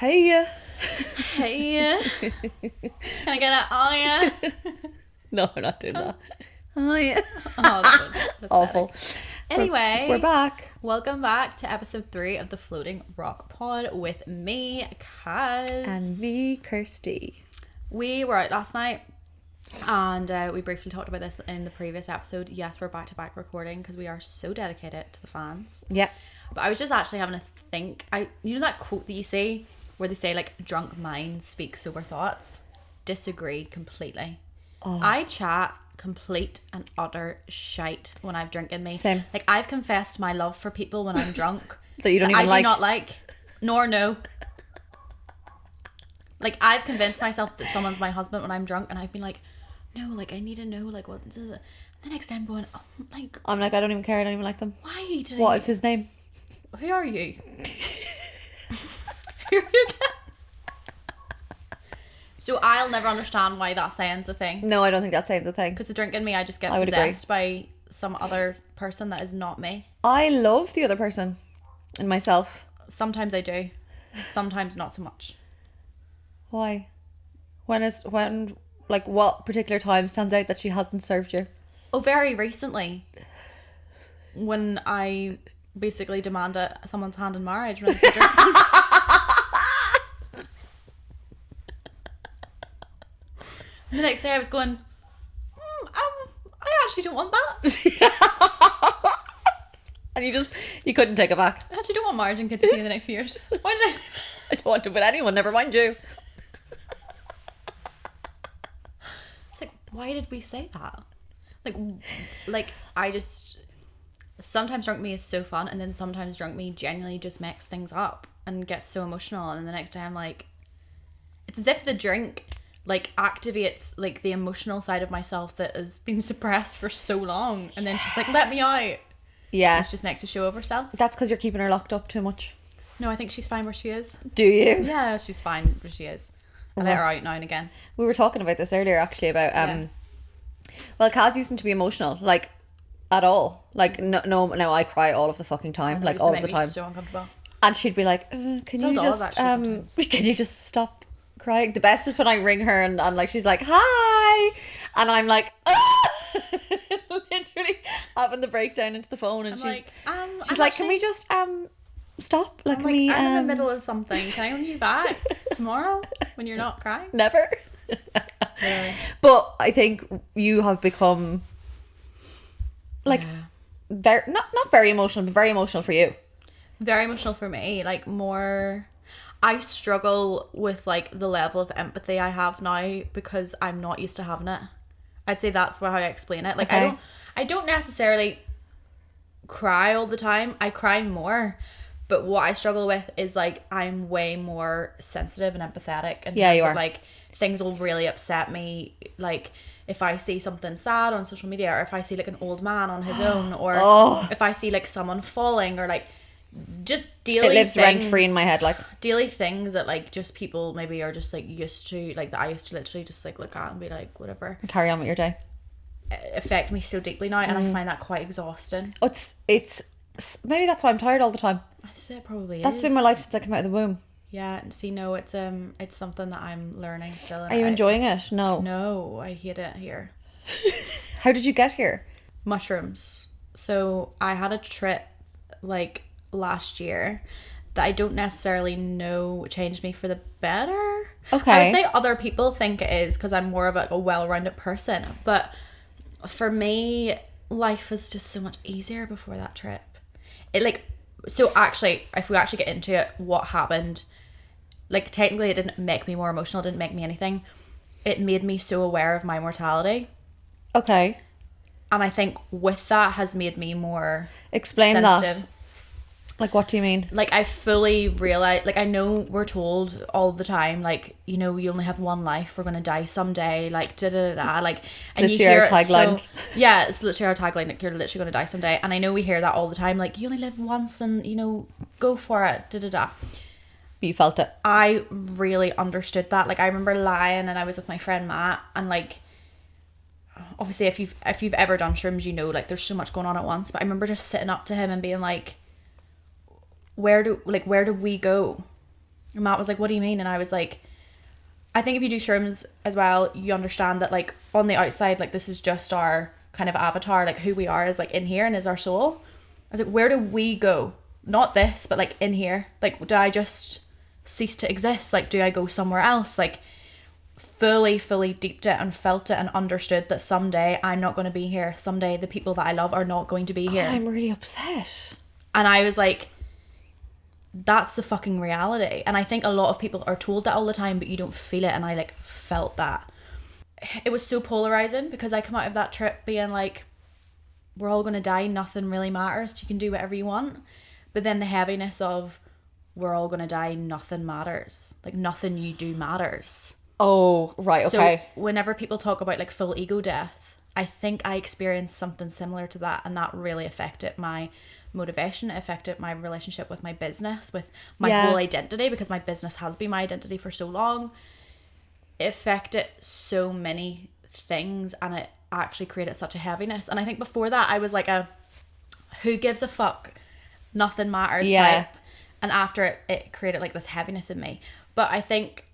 Hey. Hey. Can I get an oh yeah? No, we're not doing that. Oh yeah. Oh, that was Awful. pathetic. Anyway, We're back. Welcome back to episode 3 of the Floating Rock Pod with me, Kaz. And me, Kirsty. We were out last night and we briefly talked about this in the previous episode. Yes, we're back to back recording because we are so dedicated to the fans. Yep. But I was just actually having a think. You know that quote that you see where they say like drunk minds speak sober thoughts? Disagree completely. Oh. I chat complete and utter shite when I've drinking me. Same. Like I've confessed my love for people when I'm drunk That you don't even I like. do not like nor know. Like I've convinced myself that someone's my husband when I'm drunk, and I've been like, no, like I need to know like what's the next time I'm going, oh, like I'm like, I don't even care. I don't even like them. why do What is his name? Who are you? Who are you again? So I'll never understand why that saying's a thing. No, I don't think that's saying the thing. Because the drink in me, I just get I would possessed by some other person that is not me. I love the other person in myself. Sometimes I do. Sometimes not so much. Why? When like what particular time stands out that she hasn't served you? Oh, very recently. When I basically demanded someone's hand in marriage when I was drinking. The next day I was going, I actually don't want that. And you couldn't take it back. I actually don't want marriage and kids with me in the next few years. Why did I? I don't want to with anyone, never mind you. It's like, why did we say that? Like I just, sometimes drunk me is so fun, and then sometimes drunk me genuinely just makes things up and gets so emotional, and then the next day I'm like, it's as if the drink like activates like the emotional side of myself that has been suppressed for so long, and then she's like, let me out. Yeah. And she just makes a show of herself. That's because you're keeping her locked up too much. No, I think she's fine where she is. Do you? Yeah, she's fine where she is. I let her out now and again. We were talking about this earlier actually about well, Kaz used to be emotional, like at all. Like no, I cry all of the fucking time, like all of the time. So uncomfortable. And she'd be like, can Still you does, just actually, sometimes. can you just stop crying? The best is when I ring her and like she's like, hi, and I'm like, literally having the breakdown into the phone, and she's like, can we just stop? Like, I'm in the middle of something. Can I ring you back tomorrow when you're not crying? Never. Really? But I think you have become like very not very emotional, but very emotional for you. Very emotional for me. Like more, I struggle with like the level of empathy I have now because I'm not used to having it. I'd say that's how I explain it. Like Okay. I don't necessarily cry all the time. I cry more. But what I struggle with is like I'm way more sensitive and empathetic, and Yeah, you are. like things will really upset me. Like if I see something sad on social media, or if I see like an old man on his own, or if I see like someone falling, or like just daily It lives things, rent free in my head, like daily things that like just people maybe are just like used to, like that I used to literally just like look at and be like whatever, carry on with your day. Affect me so deeply now, and I find that quite exhausting. It's maybe that's why I'm tired all the time. I say it probably That's is. been my life since I came out of the womb. Yeah, and see, no, it's something that I'm learning still. Are you enjoying it? No. No, I hate it here. How did you get here? Mushrooms. So I had a trip like last year that I don't necessarily know changed me for the better. Okay. I would say other people think it is because I'm more of a well-rounded person, but for me, life was just so much easier before that trip. It like, so actually, if we actually get into it, what happened, like technically it didn't make me more emotional, it didn't make me anything. It made me so aware of my mortality. Okay. And I think with that has made me more Explain sensitive. that. Like, what do you mean? Like I fully realize, like I know we're told all the time, like, you know, you only have one life, we're gonna die someday, like da da da da, like, and you hear it so, yeah, it's literally our tagline, like you're literally gonna die someday, and I know we hear that all the time, like you only live once, and you know, go for it, da da da. You felt it. I really understood that. Like I remember lying, and I was with my friend Matt, and like, obviously if you've ever done shrooms, you know, like there's so much going on at once. But I remember just sitting up to him and being like, where do we go? And Matt was like, what do you mean? And I was like, I think if you do shrooms as well, you understand that like on the outside, like this is just our kind of avatar, like who we are is like in here and is our soul. I was like, where do we go? Not this, but like in here. Like, do I just cease to exist? Like, do I go somewhere else? Like, fully deeped it and felt it and understood that someday I'm not going to be here. Someday the people that I love are not going to be here. I'm really upset. And I was like, that's the fucking reality. And I think a lot of people are told that all the time, but you don't feel it. And I like felt that. It was so polarizing because I come out of that trip being like, we're all going to die. Nothing really matters. You can do whatever you want. But then the heaviness of we're all going to die. Nothing matters. Like nothing you do matters. Oh, right. Okay. So whenever people talk about like full ego death, I think I experienced something similar to that. And that really affected my motivation. It affected my relationship with my business, with my whole identity, because my business has been my identity for so long. It affected so many things and it actually created such a heaviness. And I think before that I was like a who gives a fuck, nothing matters type. And after it created like this heaviness in me. But I think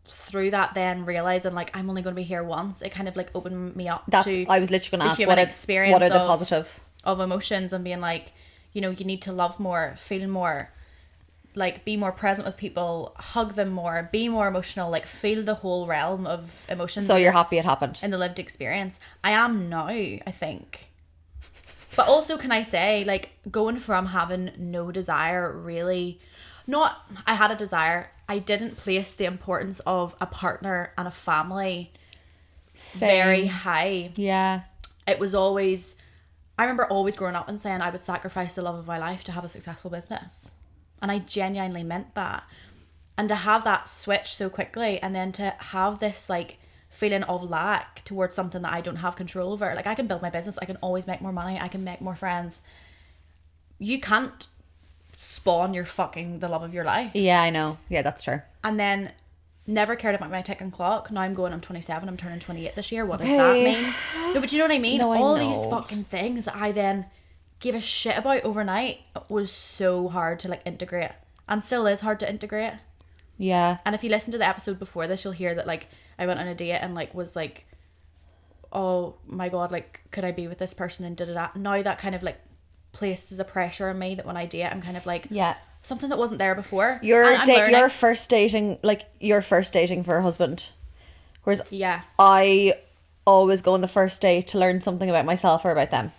through that then realizing like I'm only going to be here once, it kind of like opened me up to I was literally going to ask what are the positives of emotions, and being like, you know, you need to love more, feel more, like be more present with people, hug them more, be more emotional, like feel the whole realm of emotions. So you're happy it happened? In the lived experience. I am now, I think. But also, can I say, like, going from having no desire really, I had a desire, I didn't place the importance of a partner and a family very high. Yeah. It was always, I remember always growing up and saying I would sacrifice the love of my life to have a successful business. And I genuinely meant that. And to have that switch so quickly, and then to have this like feeling of lack towards something that I don't have control over. Like I can build my business, I can always make more money, I can make more friends. You can't spawn the love of your life. Yeah, I know. Yeah, that's true. And then never cared about my ticking clock. Now I'm 27, I'm turning 28 this year. What does that mean? No, but you know what I mean? No, all these fucking things that I then gave a shit about overnight was so hard to like integrate, and still is hard to integrate. Yeah. And if you listen to the episode before this, you'll hear that like I went on a date and like was like, oh my god, like could I be with this person, and da-da-da. Now that kind of like places a pressure on me that when I date I'm kind of like, yeah, something that wasn't there before. You're first dating for a husband, whereas I always go on the first date to learn something about myself or about them,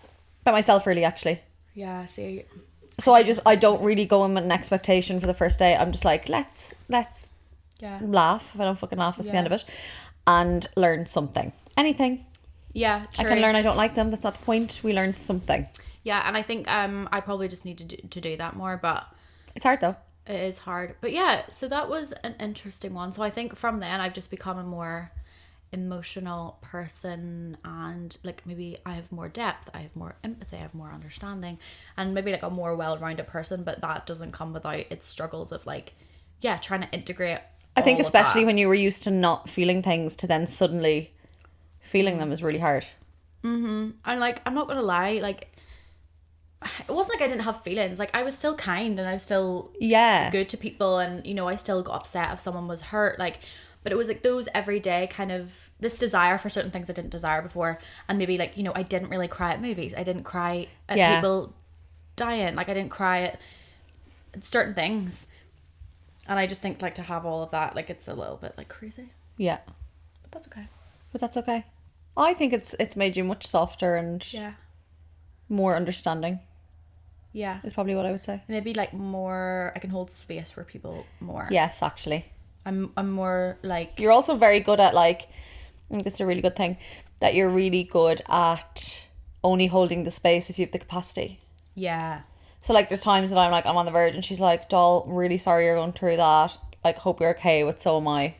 about myself really actually. Yeah, see. So I don't really go in with an expectation for the first date. I'm just like, let's laugh. If I don't fucking laugh, that's the end of it, and learn something, anything. Yeah, true. I can learn I don't like them. That's not the point. We learn something. Yeah, and I think I probably just need to do that more, but it's hard though. It is hard. But yeah, so that was an interesting one. So I think from then I've just become a more emotional person, and like maybe I have more depth, I have more empathy, I have more understanding, and maybe like a more well-rounded person. But that doesn't come without its struggles of like, trying to integrate. I think especially when you were used to not feeling things, to then suddenly feeling them is really hard. And like, I'm not gonna lie, like it wasn't like I didn't have feelings. Like I was still kind and I was still good to people, and you know I still got upset if someone was hurt, like, but it was like those everyday kind of this desire for certain things I didn't desire before. And maybe like, you know, I didn't really cry at movies, I didn't cry at people dying, like I didn't cry at certain things. And I just think like to have all of that, like it's a little bit like crazy. Yeah, but that's okay. I think it's made you much softer and more understanding. Yeah, is probably what I would say. Maybe like more, I can hold space for people more. Yes, actually, I'm more like, you're also very good at like, I think this is a really good thing, that you're really good at only holding the space if you have the capacity. Yeah. So like there's times that I'm like, I'm on the verge and she's like, doll, really sorry you're going through that, like hope you're okay, but so am I.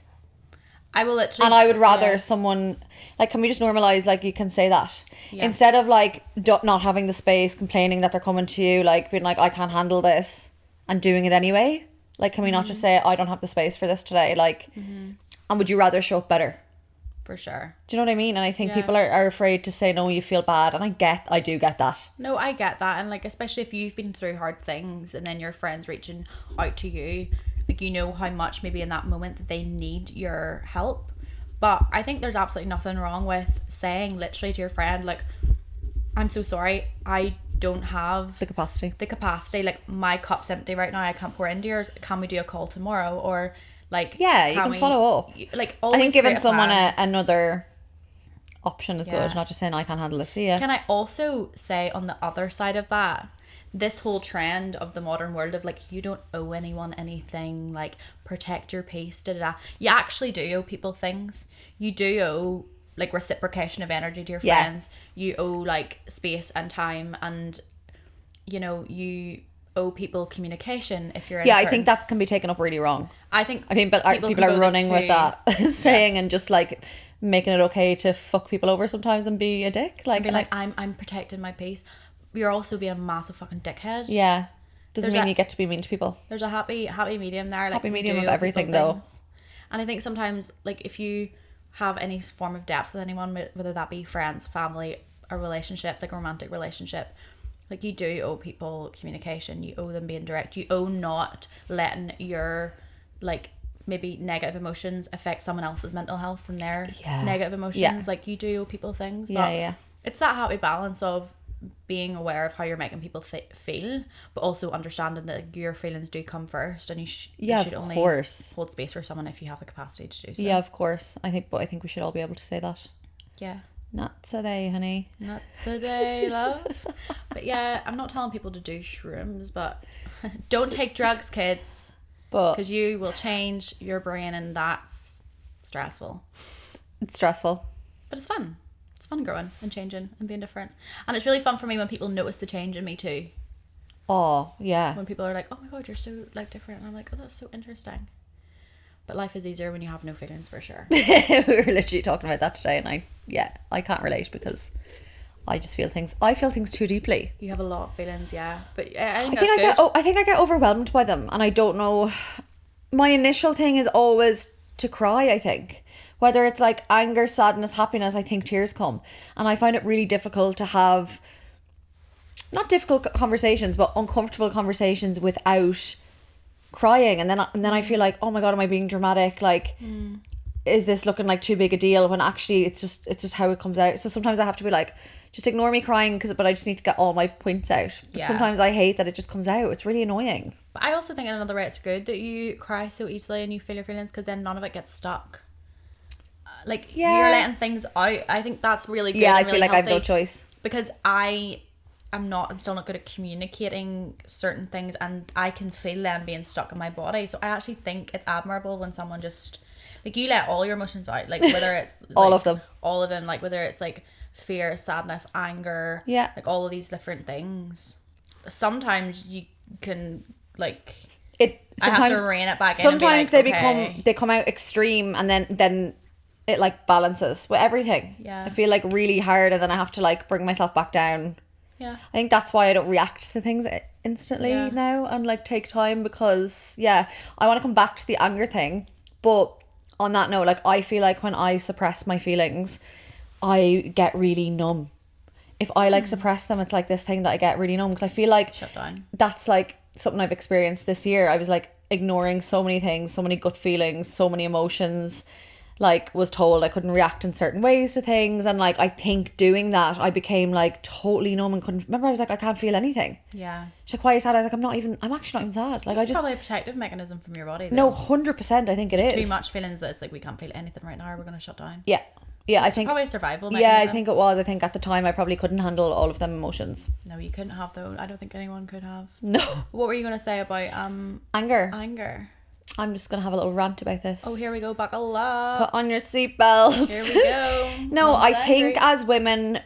I will literally, and I would rather someone like, can we just normalize like you can say that instead of like not having the space, complaining that they're coming to you, like being like I can't handle this and doing it anyway. Like can we not just say I don't have the space for this today, like and would you rather show up better? For sure. Do you know what I mean? And I think people are afraid to say no, you feel bad, and I do get that. No, I get that. And like especially if you've been through hard things and then your friends reaching out to you, like you know how much maybe in that moment that they need your help. But I think there's absolutely nothing wrong with saying literally to your friend, like, I'm so sorry, I don't have the capacity, like my cup's empty right now, I can't pour into yours, can we do a call tomorrow? Or like, yeah, you can follow up. Like, I think giving someone another option is good, not just saying I can't handle this. See ya. Can I also say on the other side of that, this whole trend of the modern world of like, you don't owe anyone anything, like protect your peace, you actually do owe people things. You do owe like reciprocation of energy to your friends. You owe like space and time, and you know, you owe people communication if you're in I think that can be taken up really wrong. I think but people are running with that saying and just like making it okay to fuck people over sometimes and be a dick, like I'm protecting my peace. You're also being a massive fucking dickhead. Yeah, doesn't mean you get to be mean to people. There's a happy medium there, like happy medium of everything though. And I think sometimes, like, if you have any form of depth with anyone, whether that be friends, family, a relationship, like a romantic relationship, like you do owe people communication. You owe them being direct. You owe not letting your like maybe negative emotions affect someone else's mental health and their negative emotions. Like you do owe people things. But it's that happy balance of being aware of how you're making people feel, but also understanding that your feelings do come first, and you should only hold space for someone if you have the capacity to do so. Yeah, of course. I think we should all be able to say that. Yeah. Not today, honey. Not today, love. But yeah, I'm not telling people to do shrooms, but don't take drugs, kids. But because you will change your brain, and that's stressful. It's stressful, but it's fun. It's fun growing and changing and being different. And it's really fun for me when people notice the change in me too. Oh, yeah. When people are like, oh my God, you're so like different. And I'm like, oh, that's so interesting. But life is easier when you have no feelings, for sure. We were literally talking about that today, and I can't relate because I just feel things. I feel things too deeply. You have a lot of feelings, yeah. But I think I get overwhelmed by them, and I don't know. My initial thing is always to cry, I think. Whether it's like anger, sadness, happiness, I think tears come. And I find it really difficult to have, not difficult conversations, but uncomfortable conversations without crying. And then I feel like, oh my God, am I being dramatic? Like, is this looking like too big a deal? When actually it's just how it comes out. So sometimes I have to be like, just ignore me crying, but I just need to get all my points out. But sometimes I hate that it just comes out. It's really annoying. But I also think in another way it's good that you cry so easily and you feel your feelings, because then none of it gets stuck. Like, you're letting things out. I think that's really good. I really feel like healthy, I have no choice. Because I'm still not good at communicating certain things, and I can feel them being stuck in my body. So I actually think it's admirable when someone just, like, you let all your emotions out. Like, whether it's like, all of them, like whether it's like fear, sadness, anger, like all of these different things. Sometimes you can like I have to rein it back in. Sometimes they come out extreme, and then it like balances with everything. Yeah. I feel like really hard, and then I have to like bring myself back down. Yeah. I think that's why I don't react to things instantly now, and like take time, because I want to come back to the anger thing. But on that note, like, I feel like when I suppress my feelings, I get really numb. If I like suppress them, it's like this thing that I get really numb, because I feel like shut down. That's like something I've experienced this year. I was like ignoring so many things, so many gut feelings, so many emotions. Like, was told I couldn't react in certain ways to things, and like I think doing that I became like totally numb and couldn't remember. I was like, I can't feel anything. Yeah. She's like, why are you sad? I was like, I'm actually not even sad. Like, it's probably a protective mechanism from your body though. No, 100% I think it is. Too much feelings that it's like, we can't feel anything right now, we're gonna shut down. I think probably a survival mechanism. Yeah, I think it was. I think at the time I probably couldn't handle all of them emotions. No, you couldn't have though. I don't think anyone could have. No. What were you gonna say about anger? I'm just going to have a little rant about this. Oh, here we go. Buckle up. Put on your seatbelts. Here we go. No, Mom's I think as women,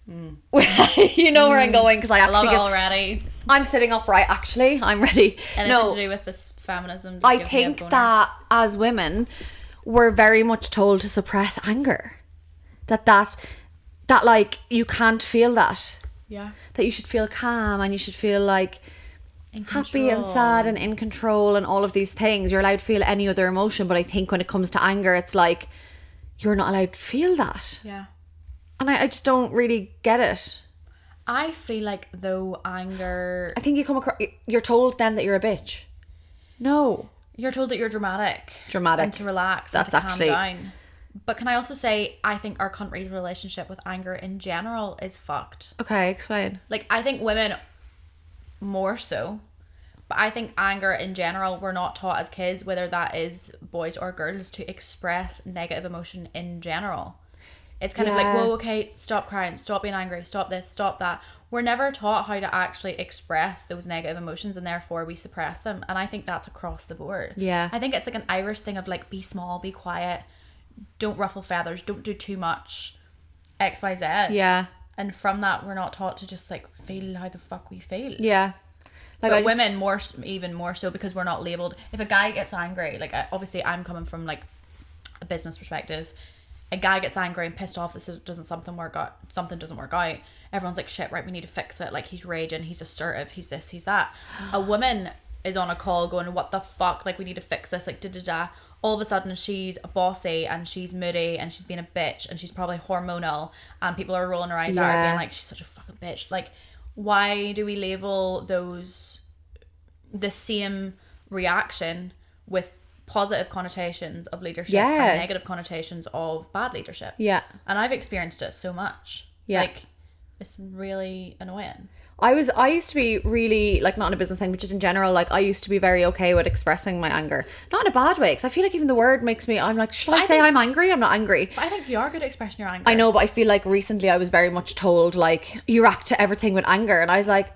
you know where I'm going, because I actually love it already. I'm sitting upright, actually. I'm ready. Anything to do with this feminism? I think that as women, we're very much told to suppress anger. That like, you can't feel that. Yeah. That you should feel calm, and you should feel like happy and sad and in control and all of these things. You're allowed to feel any other emotion, but I think when it comes to anger, it's like you're not allowed to feel that. Yeah. And I just don't really get it. I feel like though anger, I think you come across, you're told then that you're a bitch. No. You're told that you're dramatic. And to relax. That's and to actually... calm down. But can I also say, I think our country's relationship with anger in general is fucked. Okay, explain. Like, I think women more so, but I think anger in general, we're not taught as kids, whether that is boys or girls, to express negative emotion in general. It's kind of like, whoa, okay, stop crying, stop being angry, stop this, stop that. We're never taught how to actually express those negative emotions, and therefore we suppress them. And I think that's across the board. Yeah. I think it's like an Irish thing of like, be small, be quiet, don't ruffle feathers, don't do too much, X, Y, Z. Yeah. And from that, we're not taught to just like feel how the fuck we feel. Yeah. Like, but women even more so, because we're not labelled. If a guy gets angry, like, obviously I'm coming from like a business perspective. A guy gets angry and pissed off, something doesn't work out. Everyone's like, shit, right, we need to fix it. Like, he's raging, he's assertive, he's this, he's that. A woman is on a call going, what the fuck, like, we need to fix this, like, da-da-da. All of a sudden she's bossy and she's moody and she's being a bitch and she's probably hormonal, and people are rolling their eyes at her being like, she's such a fucking bitch. Like, why do we label the same reaction with positive connotations of leadership and negative connotations of bad leadership? Yeah. And I've experienced it so much. Yeah. Like, it's really annoying. I used to be really, like, not in a business thing, but just in general, like, I used to be very okay with expressing my anger. Not in a bad way, because I feel like even the word makes me, I'm like, should I say I'm angry? I'm not angry. But I think you are good at expressing your anger. I know, but I feel like recently I was very much told, like, you react to everything with anger. And I was like,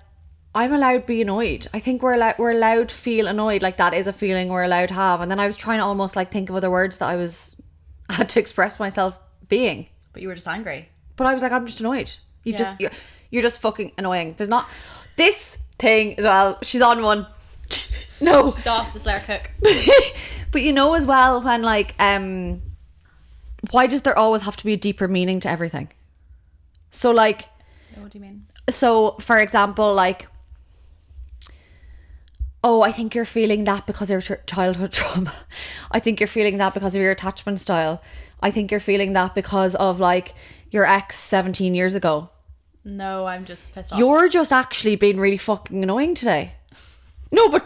I'm allowed to be annoyed. I think we're allowed to feel annoyed. Like, that is a feeling we're allowed to have. And then I was trying to almost, like, think of other words that I had to express myself being. But you were just angry. But I was like, I'm just annoyed. You're just fucking annoying. There's not this thing as well. She's on one. No. She's off, just let her cook. But you know as well, when like why does there always have to be a deeper meaning to everything? So like, what do you mean? So for example, like, oh, I think you're feeling that because of your childhood trauma. I think you're feeling that because of your attachment style. I think you're feeling that because of like your ex 17 years ago. No, I'm just pissed off. You're just actually being really fucking annoying today. No, but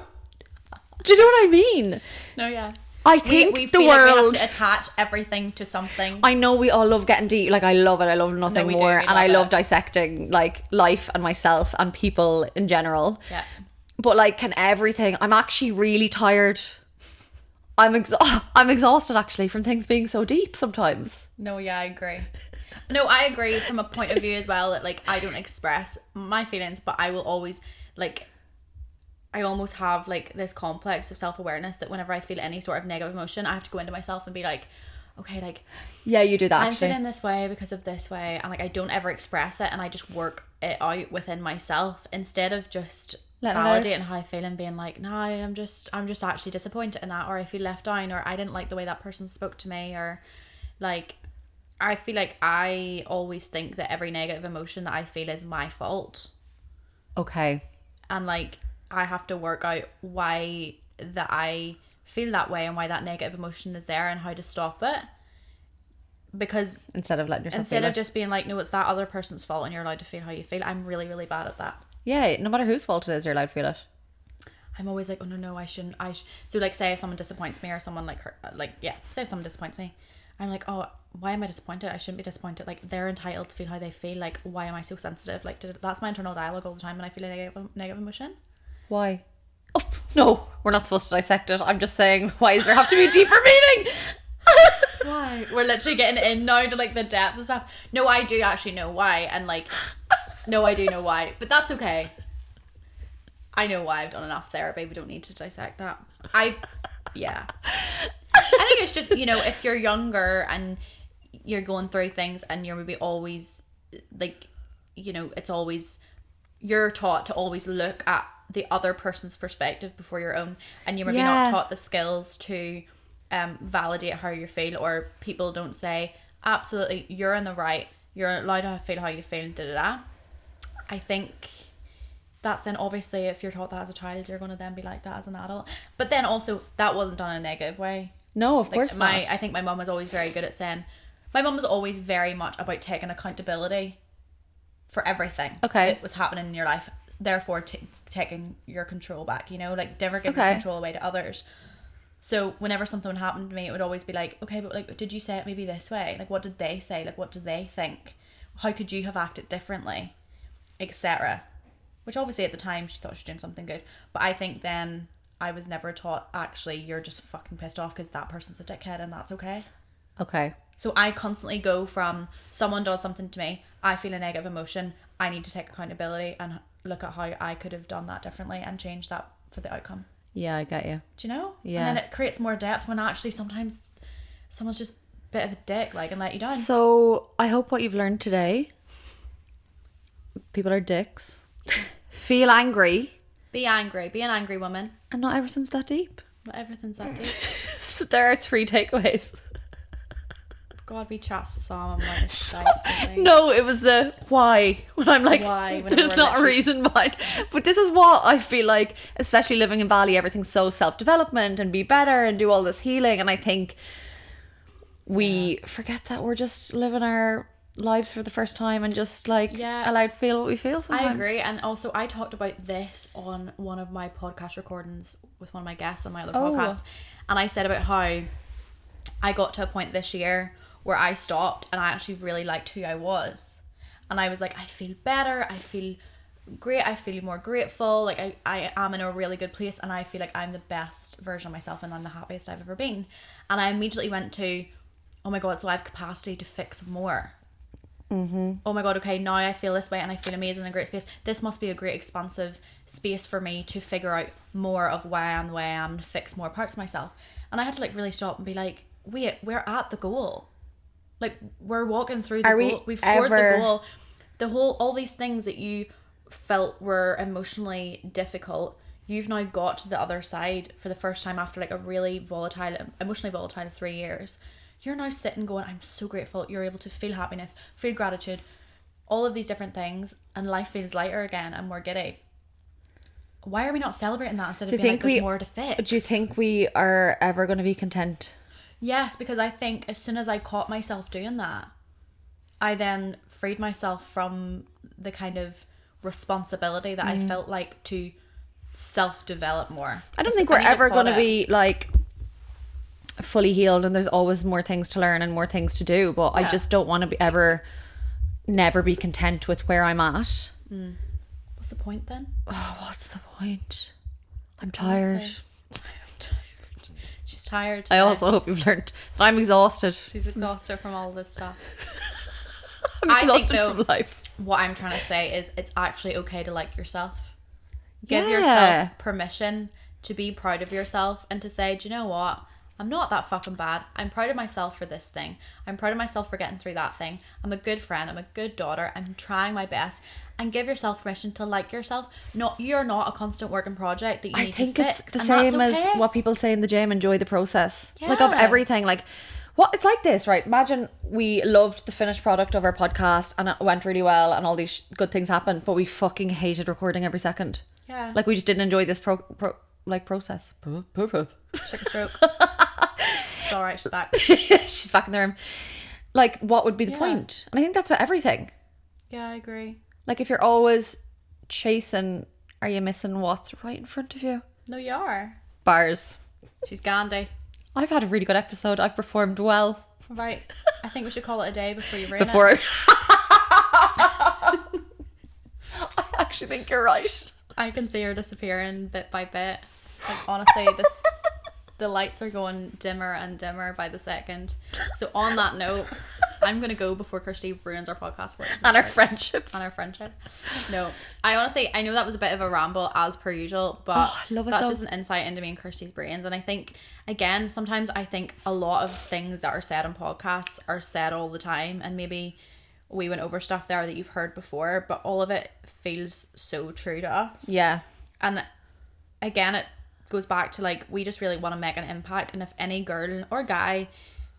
do you know what I mean? No, yeah. I think we the feel world... like we have to attach everything to something. I know we all love getting deep. Like, I love it. I love nothing more. And I love it. dissecting, like, life and myself and people in general. Yeah. But, like, can everything... I'm actually really tired. I'm exhausted, actually, from things being so deep sometimes. No, yeah, I agree. No, I agree from a point of view as well that, like, I don't express my feelings, but I will always, like... I almost have like this complex of self-awareness that whenever I feel any sort of negative emotion, I have to go into myself and be like, okay, like, yeah, you do that. I'm feeling this way because of this way, and like I don't ever express it, and I just work it out within myself instead of just validating how I feel and being like, no, I'm just actually disappointed in that, or I feel left down, or I didn't like the way that person spoke to me, or like, I feel like I always think that every negative emotion that I feel is my fault. Okay. And like, I have to work out why that I feel that way and why that negative emotion is there and how to stop it. Because instead of letting yourself instead of just being like, no, it's that other person's fault and you're allowed to feel how you feel. I'm really, really bad at that. Yeah, no matter whose fault it is, you're allowed to feel it. I'm always like, oh no, I shouldn't. So like, say if someone disappoints me or someone like her, like, yeah, say if someone disappoints me, I'm like, oh, why am I disappointed? I shouldn't be disappointed. Like, they're entitled to feel how they feel. Like, why am I so sensitive? Like, that's my internal dialogue all the time when I feel a negative emotion. Why? Oh, no, we're not supposed to dissect it. I'm just saying, why does there have to be a deeper meaning? Why? We're literally getting in now to like the depth and stuff. No, I do actually know why. And like, no, I do know why. But that's okay. I know why. I've done enough therapy. We don't need to dissect that. Yeah. I think it's just, you know, if you're younger and you're going through things and you're maybe always like, you know, it's always, you're taught to always look at the other person's perspective before your own, and you're maybe not taught the skills to validate how you feel, or people don't say, absolutely, you're in the right, you're allowed to feel how you feel, da-da-da. I think that's then obviously if you're taught that as a child, you're going to then be like that as an adult. But then also, that wasn't done in a negative way. No, of course not. I think my mum was always very good at saying, my mum was always very much about taking accountability for everything that was happening in your life, therefore taking your control back, you know, like never give your control away to others. So whenever something would happen to me, it would always be like, okay, but like, did you say it maybe this way? Like, what did they say? Like, what did they think? How could you have acted differently? Etc. Which obviously at the time she thought she was doing something good. But I think then I was never taught, actually, you're just fucking pissed off because that person's a dickhead and that's okay. Okay. So I constantly go from someone does something to me, I feel a negative emotion, I need to take accountability and look at how I could have done that differently and change that for the outcome. Yeah, I get you. Do you know? Yeah. And then it creates more depth when actually sometimes someone's just a bit of a dick, like, and let you down. So I hope what you've learned today, people are dicks. Feel angry. Be angry. Be an angry woman. And not everything's that deep. Not everything's that deep. So there are 3 takeaways. God, we chat Sam and went aside. No, it was the why. When I'm like, why? There's not a reason why. But this is what I feel like, especially living in Bali, everything's so self-development and be better and do all this healing. And I think we forget that we're just living our lives for the first time and just like allowed to feel what we feel sometimes. I agree. And also I talked about this on one of my podcast recordings with one of my guests on my other podcast. And I said about how I got to a point this year where I stopped and I actually really liked who I was. And I was like, I feel better, I feel great, I feel more grateful, like I am in a really good place and I feel like I'm the best version of myself and I'm the happiest I've ever been. And I immediately went to, oh my God, so I have capacity to fix more. Oh my God, okay, now I feel this way and I feel amazing in a great space. This must be a great expansive space for me to figure out more of why I am the way I am and fix more parts of myself. And I had to like really stop and be like, wait, we're at the goal. Like, we're walking through the goal. We've scored the goal. All these things that you felt were emotionally difficult, you've now got to the other side for the first time after like a really emotionally volatile 3 years. You're now sitting going, I'm so grateful. You're able to feel happiness, feel gratitude, all of these different things, and life feels lighter again and more giddy. Why are we not celebrating that instead of being like, there's more to fix? Do you think we are ever going to be content? Yes, because I think as soon as I caught myself doing that, I then freed myself from the kind of responsibility that I felt like to self-develop more. I don't think we're ever going to be like fully healed, and there's always more things to learn and more things to do, but I just don't want to never be content with where I'm at. What's the point then? Oh, what's the point? I'm tired. She's tired today. I also hope you've learned that I'm exhausted. She's exhausted from all this stuff. I'm exhausted from life. What I'm trying to say is it's actually okay to like yourself. Give yourself permission to be proud of yourself and to say, do you know what? I'm not that fucking bad. I'm proud of myself for this thing. I'm proud of myself for getting through that thing. I'm a good friend. I'm a good daughter. I'm trying my best. And give yourself permission to like yourself. You're not a constant working project that you need to fix. I think it's the same as what people say in the gym, enjoy the process. Yeah. Like of everything. Like, what it's like this, right? Imagine we loved the finished product of our podcast and it went really well and all these good things happened, but we fucking hated recording every second. Yeah. Like we just didn't enjoy this process. Took a stroke. It's alright, she's back. She's back in the room. Like, what would be the point? And I think that's about everything. Yeah, I agree. Like, if you're always chasing, are you missing what's right in front of you? No, you are. Bars. She's Gandhi. I've had a really good episode. I've performed well. Right. I think we should call it a day before you ruin it. I actually think you're right. I can see her disappearing bit by bit. Like, honestly, the lights are going dimmer and dimmer by the second. So on that note, I'm going to go before Kirsty ruins our podcast for it. And our friendship. No. I know that was a bit of a ramble as per usual, but that's just an insight into me and Kirsty's brains. And I think, again, sometimes I think a lot of things that are said on podcasts are said all the time. And maybe we went over stuff there that you've heard before, but all of it feels so true to us. Yeah. And again, it goes back to like, we just really want to make an impact. And if any girl or guy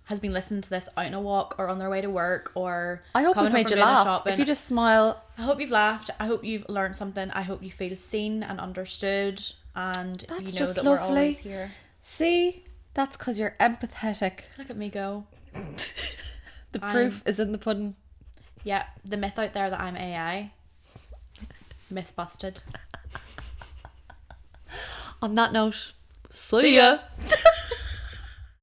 has been listening to this out on a walk or on their way to work, or I hope we've made you laugh. Shopping, if you just smile, I hope you've laughed. I hope you've learned something. I hope you feel seen and understood, and that's you know that lovely. we're always here. See, that's because you're empathetic. Look at me go. The proof is in the pudding. Yeah, the myth out there that I'm AI. Myth busted. On that note, see ya.